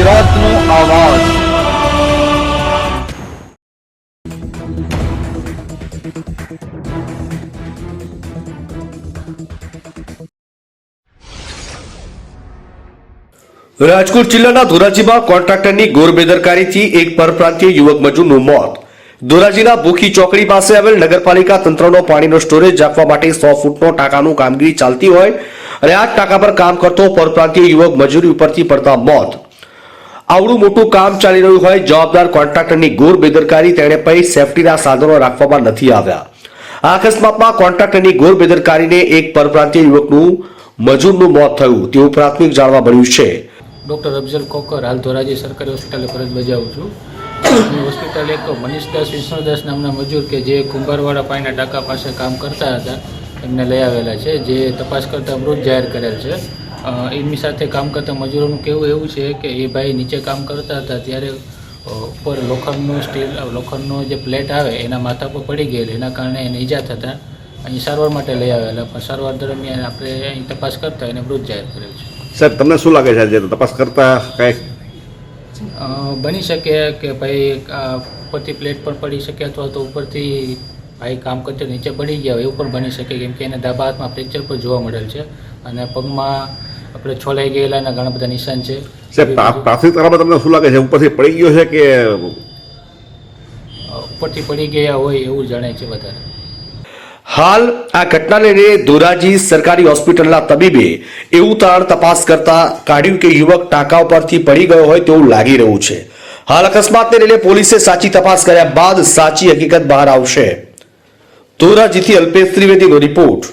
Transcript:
વિરોધનો અવાજ। રાજકોટ જિલ્લાના ધોરાજીમાં કોન્ટ્રાક્ટરની ઘોર બેદરકારીથી એક પરપ્રાંતીય યુવક મજૂરનું મોત। ધોરાજીના ભૂખી ચોકડી પાસે આવેલ નગરપાલિકા તંત્રનો પાણીનો સ્ટોરેજ રાખવા માટે 100 ફૂટનો ટાંકાનું કામગીરી ચાલતી હોય અને આ ટાંકા પર કામ કરતો પરપ્રાંતીય યુવક મજૂરી ઉપરથી પડતા મોત। આવડું મોટું કામ ચાલી રહ્યું હોય, જવાબદાર કોન્ટ્રાક્ટરની ઘોર બેદરકારી, તેણે પછી સેફટીના સાધનો રાખવામાં નથી આવ્યા। આ અકસ્માતમાં કોન્ટ્રાક્ટરની ઘોર બેદરકારીને એક પરપ્રાંતીય યુવકનું મજૂરનું મોત થયું તેવું પ્રાથમિક જાણવા મળ્યું છે। ડૉક્ટર અફઝલ કોકર હાલ ધોરાજી સરકારી હોસ્પિટલે ફરજ બજાવું છું। હું હોસ્પિટલ એક મનીષદાસ વિષ્ણુદાસ નામના મજૂર કે જે કુંભારવાડા પાણીના ટાંકા પાસે કામ કરતા હતા એમને લઈ આવેલા છે, જે તપાસ કરતાં મૃત જાહેર કરેલ છે। એમની સાથે કામ કરતા મજૂરોનું કહેવું એવું છે કે એ ભાઈ નીચે કામ કરતા હતા ત્યારે ઉપર લોખંડનો જે પ્લેટ આવે એના માથા પર પડી ગયેલી, એના કારણે એને ઈજા થતાં અહીં સારવાર માટે લઈ આવેલા, પણ સારવાર દરમિયાન આપણે અહીં તપાસ કરતાં એને મૃત જાહેર કરેલ છે। સાહેબ, તમને શું લાગે છે જે તપાસ કરતા કંઈક બની શકે કે ભાઈ ઉપરથી પ્લેટ પર પડી શકે અથવા તો ઉપરથી ભાઈ કામ કરતા નીચે પડી ગયા હોય એવું પણ બની શકે, કેમ કે એને ડાબા હાથમાં ફ્રેક્ચર પણ જોવા મળેલ છે અને પગમાં આપણે છોલાઈ ગયેલા એના ઘણા બધા નિશાન છે। સાહેબ, પ્રાથમિક તરફમાં તમને શું લાગે છે, ઉપરથી પડી ગયો છે કે ઉપરથી પડી ગયા હોય એવું જણાય છે વધારે। હાલ આ ઘટનાને લઈને ધોરાજી સરકારી હોસ્પિટલના તબીબે એવું તારણ તપાસ કરતા કાઢ્યું કે યુવક ટાંકા પરથી પડી ગયો હોય તેવું લાગી રહ્યું છે। હાલ અકસ્માતને લઈને પોલીસે સાચી તપાસ કર્યા બાદ સાચી હકીકત બહાર આવશે। ધોરાજીથી અલ્પેશ ત્રિવેદીનો રિપોર્ટ।